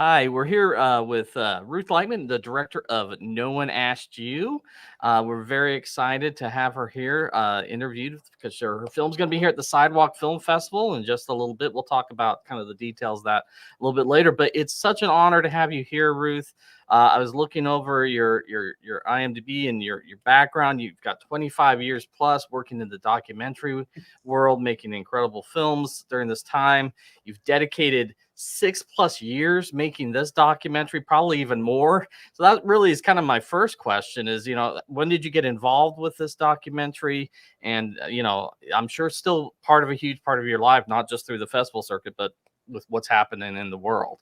Hi, we're here with Ruth Leitman, the director of No One Asked You. We're very excited to have her here interviewed because her film's going to be here at the Sidewalk Film Festival in just a little bit. We'll talk about kind of the details of that a little bit later, but it's such an honor to have you here, Ruth. I was looking over your IMDb and your background. You've got 25 years plus working in the documentary world, making incredible films during this time. You've dedicated 6+ years making this documentary, probably even more. So that really is kind of my first question is, when did you get involved with this documentary? And, I'm sure it's still part of a huge part of your life, not just through the festival circuit, but with what's happening in the world.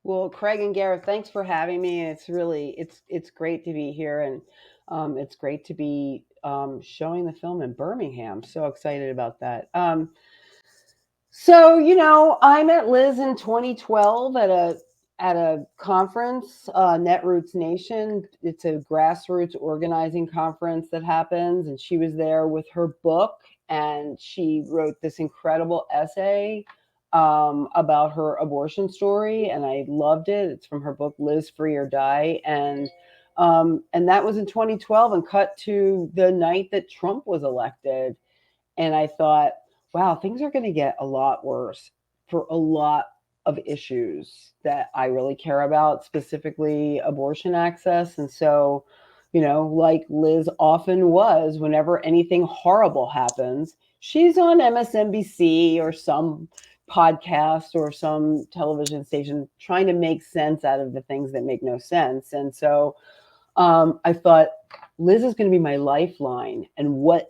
Well, Craig and Gareth, thanks for having me. It's great to be here, and it's great to be showing the film in Birmingham. So excited about that. I met Liz in 2012 at a conference, Netroots Nation. It's a grassroots organizing conference that happens, and she was there with her book, and she wrote this incredible essay about her abortion story, and I loved it. It's from her book Liz Free or Die, and that was in 2012, and cut to the night that Trump was elected, and I thought, wow, things are going to get a lot worse for a lot of issues that I really care about, specifically abortion access. And so, like Liz often was, whenever anything horrible happens, she's on MSNBC or some podcast or some television station trying to make sense out of the things that make no sense. And so I thought, Liz is going to be my lifeline, and what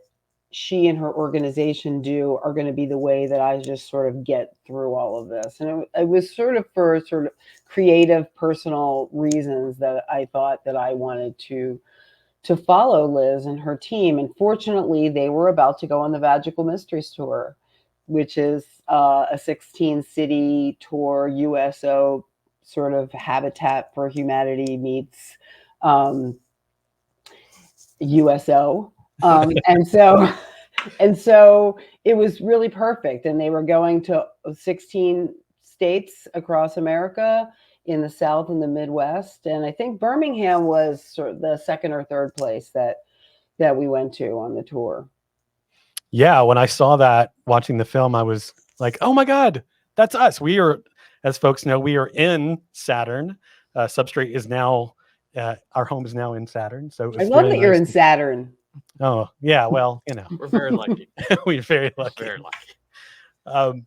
she and her organization do are going to be the way that I just sort of get through all of this. And it was sort of for sort of creative, personal reasons that I thought that I wanted to follow Liz and her team. And fortunately, they were about to go on the Vagical Mysteries Tour, which is a 16-city tour, USO sort of Habitat for Humanity meets USO. And so it was really perfect. And they were going to 16 states across America, in the South and the Midwest. And I think Birmingham was sort of the second or third place that we went to on the tour. Yeah, when I saw that watching the film, I was like, oh my God, that's us. We are, as folks know, we are in Saturn. Substrate is now, our home is now in Saturn. So it was I love really that you're nice in Saturn. Oh, yeah. Well, We're very lucky. we're very lucky. Very lucky. And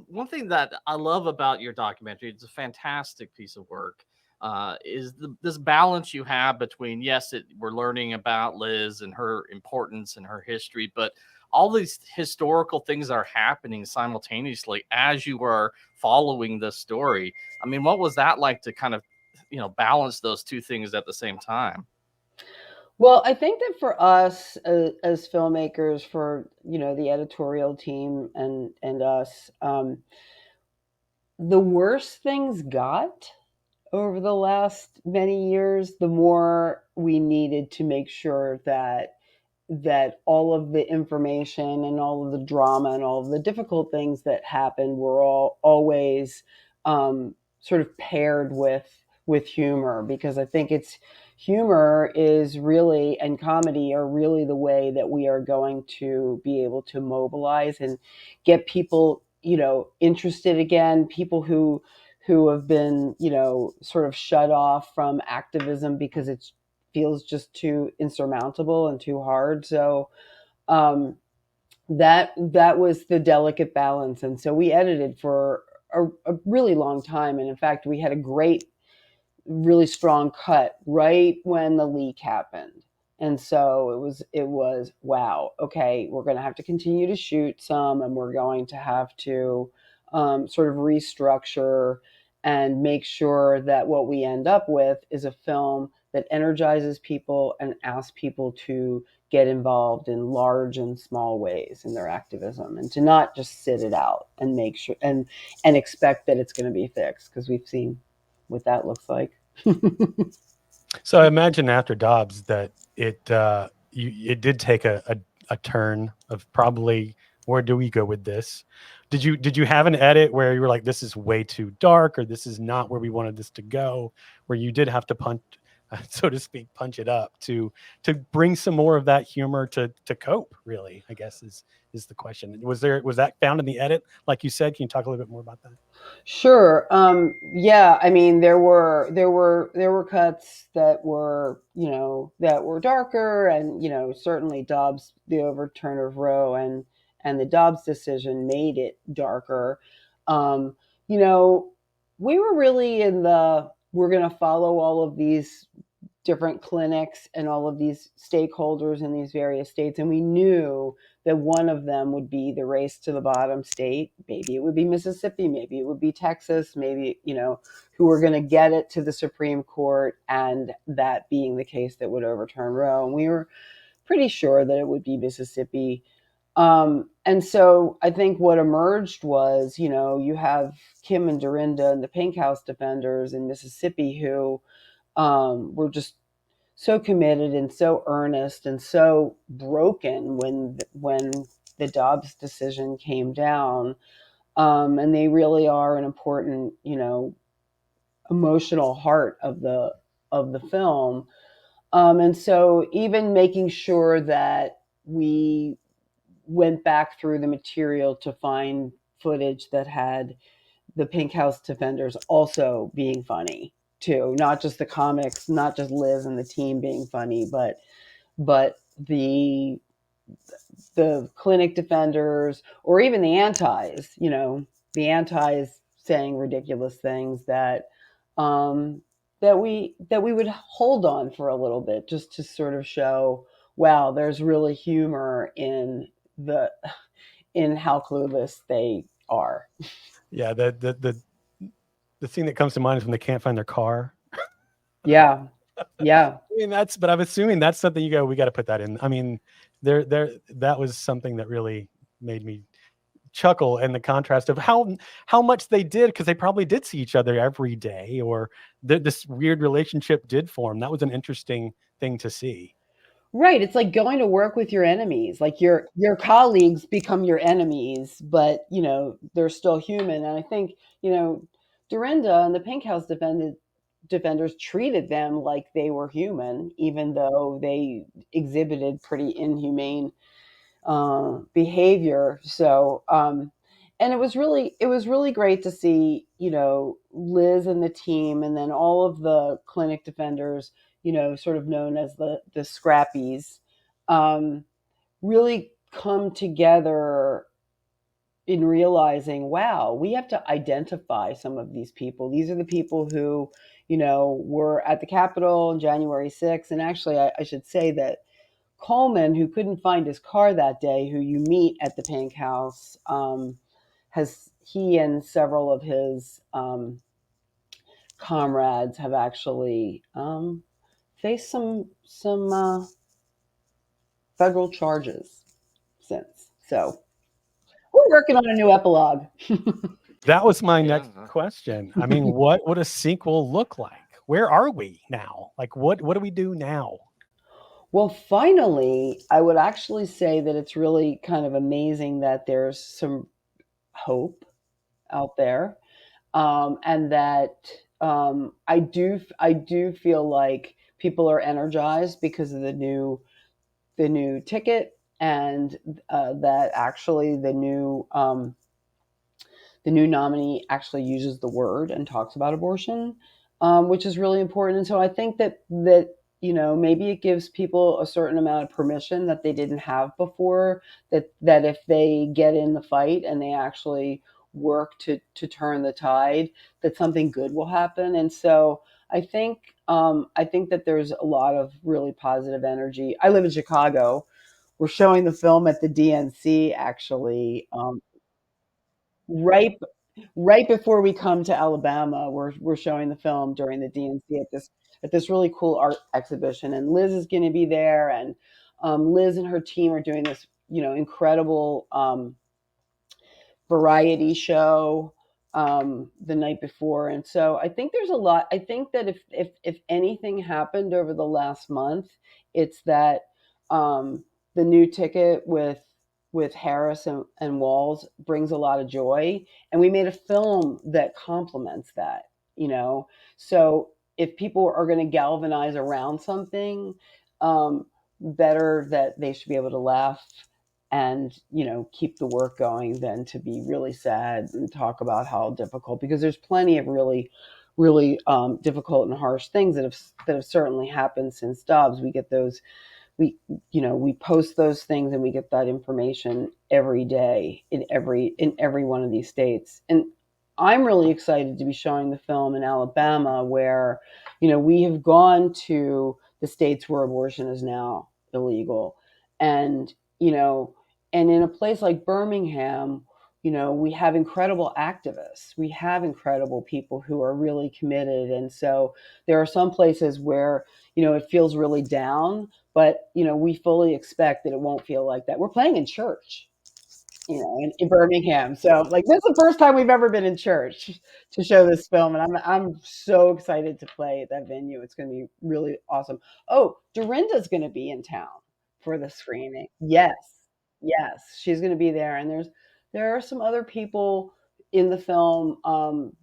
one thing that I love about your documentary, it's a fantastic piece of work, is this balance you have between, yes, we're learning about Liz and her importance and her history, but all these historical things are happening simultaneously as you are following this story. I mean, what was that like to kind of, balance those two things at the same time? Well, I think that for us as filmmakers, for the editorial team and us, the worse things got over the last many years, the more we needed to make sure that all of the information and all of the drama and all of the difficult things that happened were always sort of paired with humor, because I think it's humor is really, and comedy are really the way that we are going to be able to mobilize and get people interested again, people who have been sort of shut off from activism because it feels just too insurmountable and too hard. So that was the delicate balance. And so we edited for a really long time, and in fact we had a great, really strong cut right when the leak happened. And so it was wow, okay, we're going to have to continue to shoot some, and we're going to have to sort of restructure and make sure that what we end up with is a film that energizes people and asks people to get involved in large and small ways in their activism, and to not just sit it out and make sure and expect that it's going to be fixed, because we've seen what that looks like. So I imagine after Dobbs that it did take a turn of probably, where do we go with this? Did you have an edit where you were like, this is way too dark, or this is not where we wanted this to go, where you did have to punch, so to speak, punch it up to bring some more of that humor to cope? Really, I guess is the question. Was that found in the edit, like you said? Can you talk a little bit more about that? Sure. Yeah. I mean, there were cuts that were, that were darker, and certainly Dobbs, the overturn of Roe, and the Dobbs decision made it darker. Um, you know, we were really in the we're going to follow all of these different clinics and all of these stakeholders in these various states. And we knew that one of them would be the race to the bottom state. Maybe it would be Mississippi, maybe it would be Texas, maybe, who were going to get it to the Supreme Court. And that being the case, that would overturn Roe. And we were pretty sure that it would be Mississippi. And so I think what emerged was, you have Kim and Dorinda and the Pink House defenders in Mississippi who were just so committed and so earnest and so broken when the Dobbs decision came down, and they really are an important, emotional heart of the film, and so even making sure that we went back through the material to find footage that had the Pink House defenders also being funny too, not just the comics, not just Liz and the team being funny, but the clinic defenders, or even the antis, the antis saying ridiculous things um, that we would hold on for a little bit, just to sort of show, wow, there's really humor in how clueless they are. Yeah, the scene that comes to mind is when they can't find their car. Yeah. Yeah. I mean, but I'm assuming that's something you go, we got to put that in. I mean, that was something that really made me chuckle, and the contrast of how much they did, because they probably did see each other every day, or this weird relationship did form. That was an interesting thing to see. Right. It's like going to work with your enemies. Like your colleagues become your enemies, but they're still human. And I think, Dorinda and the Pink House defenders treated them like they were human, even though they exhibited pretty inhumane behavior. So, and it was really great to see, Liz and the team, and then all of the clinic defenders, sort of known as the Scrappies, um, really come together in realizing, wow, we have to identify some of these people. These are the people who, were at the Capitol on January 6th. And actually, I should say that Coleman, who couldn't find his car that day, who you meet at the Pink House, he and several of his comrades have actually faced some federal charges since. So we're working on a new epilogue. That was my Yeah. next question. I mean, what would a sequel look like? Where are we now? Like, what do we do now? Well, finally, I would actually say that it's really kind of amazing that there's some hope out there, and that I do feel like people are energized because of the new ticket, and that actually the new nominee actually uses the word and talks about abortion, which is really important. And so I think that maybe it gives people a certain amount of permission that they didn't have before. That if they get in the fight and they actually work to turn the tide, that something good will happen. And so I think that there's a lot of really positive energy. I live in Chicago. We're showing the film at the DNC actually, right right before we come to Alabama. We're showing the film during the DNC at this really cool art exhibition, and Liz is going to be there, and Liz and her team are doing this incredible variety show the night before. And so I think there's a lot. I think that if anything happened over the last month, it's that the new ticket with with Harris and Walls brings a lot of joy. And we made a film that complements that, you know? So if people are going to galvanize around something, better that they should be able to laugh and, you know, keep the work going than to be really sad and talk about how difficult, because there's plenty of really difficult and harsh things that have certainly happened since Dobbs. We get those, we post those things and we get that information every day in every one of these states. And I'm really excited to be showing the film in Alabama, where, you know, we have gone to the states where abortion is now illegal. And, you know, and in a place like Birmingham, you know, we have incredible activists. We have incredible people who are really committed. And so there are some places where, you know, it feels really down, but, you know, we fully expect that it won't feel like that. We're playing in church, you know, in Birmingham. So like, this is the first time we've ever been in church to show this film. And I'm so excited to play at that venue. It's going to be really awesome. Oh, Dorinda's going to be in town for the screening. Yes. Yes. She's going to be there. And there are some other people in the film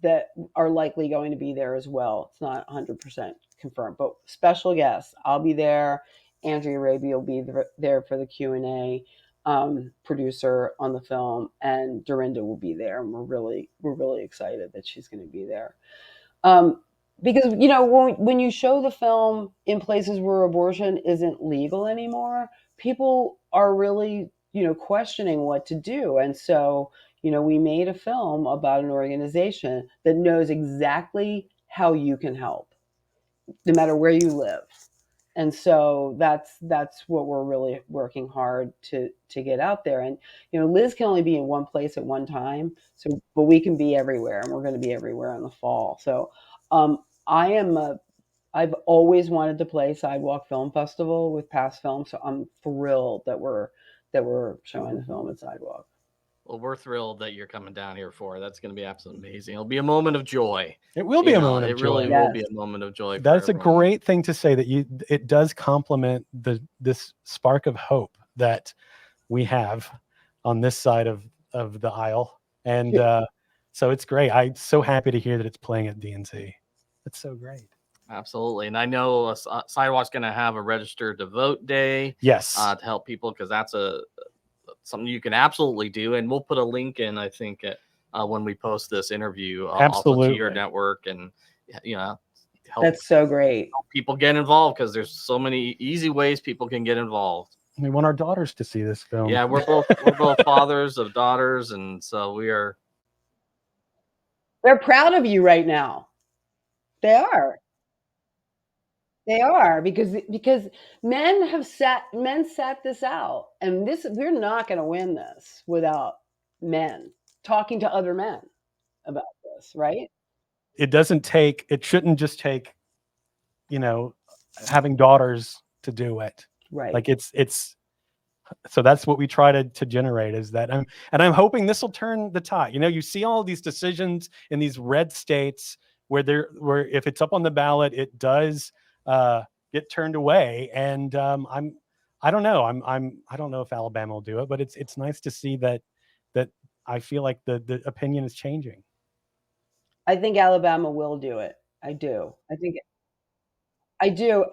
that are likely going to be there as well. It's not 100% confirmed, but special guests. I'll be there. Andrea Raby will be there for the Q&A, producer on the film, and Dorinda will be there. And we're really excited that she's going to be there. Because, you know, when you show the film in places where abortion isn't legal anymore, people are really, you know, questioning what to do. And so, you know, we made a film about an organization that knows exactly how you can help, no matter where you live. And so that's what we're really working hard to get out there. And, you know, Liz can only be in one place at one time. So, but we can be everywhere, and we're going to be everywhere in the fall. So, I've always wanted to play Sidewalk Film Festival with past films. So I'm thrilled that we're showing the film at Sidewalk. Well, we're thrilled that you're coming down here for it. That's going to be absolutely amazing. It'll be a moment of joy. It will be a moment of It joy. really will be a moment of joy. That's a everyone. great thing to say, that it does complement this spark of hope that we have on this side of the aisle. And so it's great. I'm so happy to hear that it's playing at DNC. It's so great. Absolutely. And I know Sidewalk's going to have a register to vote day. Yes. To help people, because that's something you can absolutely do. And we'll put a link in, I think, when we post this interview also to your network, and, you know, that's so great. Help people get involved, because there's so many easy ways people can get involved. We want our daughters to see this film. Yeah, we're both fathers of daughters, and so we are. They're proud of you right now. They are. They are, because men sat this out, and we're not going to win this without men talking to other men about this, right? It shouldn't just take, you know, having daughters to do it. Right. Like so that's what we try to generate, is that, and I'm hoping this will turn the tide. You know, you see all these decisions in these red states where if it's up on the ballot, it does get turned away. And I don't know. I don't know if Alabama will do it, but it's nice to see that I feel like the opinion is changing. I think Alabama will do it. I do. I do.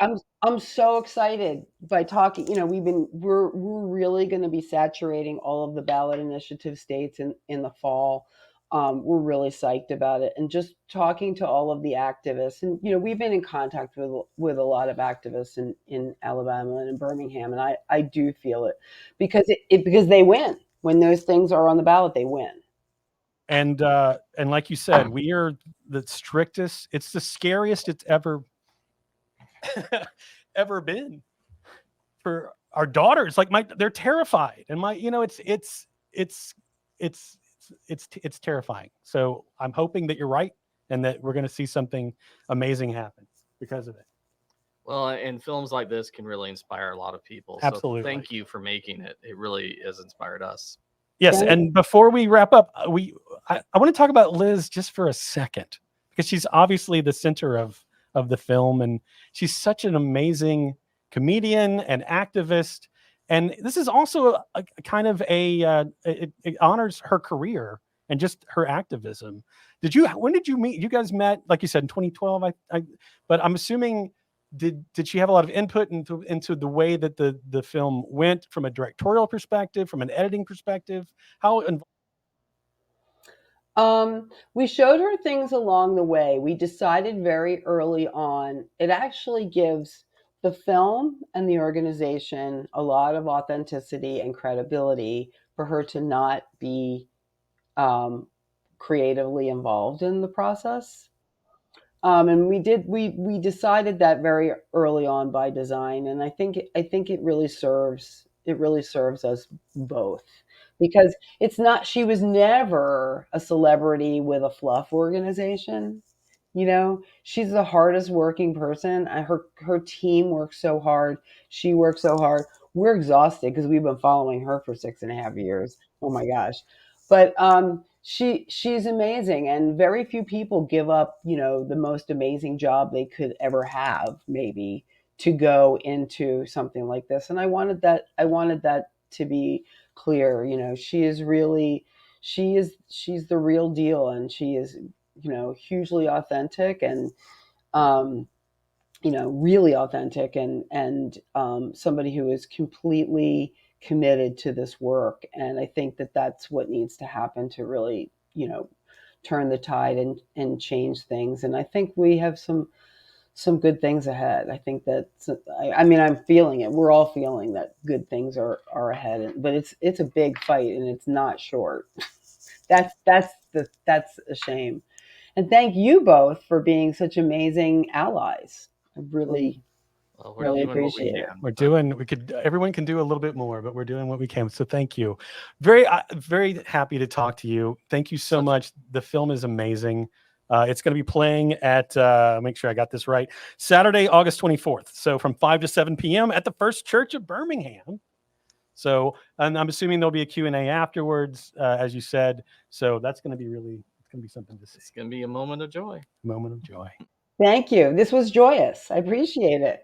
I'm so excited by talking. You know, we're really going to be saturating all of the ballot initiative states in the fall. We're really psyched about it, and just talking to all of the activists. And, you know, we've been in contact with a lot of activists in Alabama and in Birmingham, and I do feel it, because because they win when those things are on the ballot. They win. And like you said, we are the strictest. It's the scariest it's ever been for our daughters. Like they're terrified, and you know, it's terrifying. So I'm hoping that you're right, and that we're going to see something amazing happen because of it. Well, and films like this can really inspire a lot of people. Absolutely. So thank you for making it. It really has inspired us. Yes. And before we wrap up, I want to talk about Liz just for a second, because she's obviously the center of the film, and she's such an amazing comedian and activist. And this is also a kind of it honors her career and just her activism. When did you meet? You guys met, like you said, in 2012. But I'm assuming, did she have a lot of input into the way that the film went from a directorial perspective, from an editing perspective? How involved? We showed her things along the way. We decided very early on, it actually gives the film and the organization a lot of authenticity and credibility for her to not be um, creatively involved in the process. And we decided that very early on by design, and I think it really serves us both, because it's not she was never a celebrity with a fluff organization. She's the hardest working person. Her team works so hard. She works so hard. We're exhausted because we've been following her for 6.5 years. Oh my gosh. But she's amazing, and very few people give up, the most amazing job they could ever have, maybe, to go into something like this. And I wanted that to be clear. She's the real deal, and she is, hugely authentic, and um, really authentic, and somebody who is completely committed to this work. And I think that that's what needs to happen to really, turn the tide and change things. And I think we have some good things ahead. I think that, I mean, I'm feeling it. We're all feeling that good things are ahead. But it's a big fight, and it's not short. That's a shame. And thank you both for being such amazing allies. I really, Well, we're really doing what we appreciate it. can. We're doing. Everyone can do a little bit more, but we're doing what we can. So thank you. Very happy to talk to you. Thank you so much. The film is amazing. It's going to be playing at, make sure I got this right, Saturday, August 24th. So from 5 to 7 p.m. at the First Church of Birmingham. So, and I'm assuming there'll be a Q&A afterwards, as you said. So that's going to be it's going to be something to see. It's going to be a moment of joy. Moment of joy. Thank you. This was joyous. I appreciate it.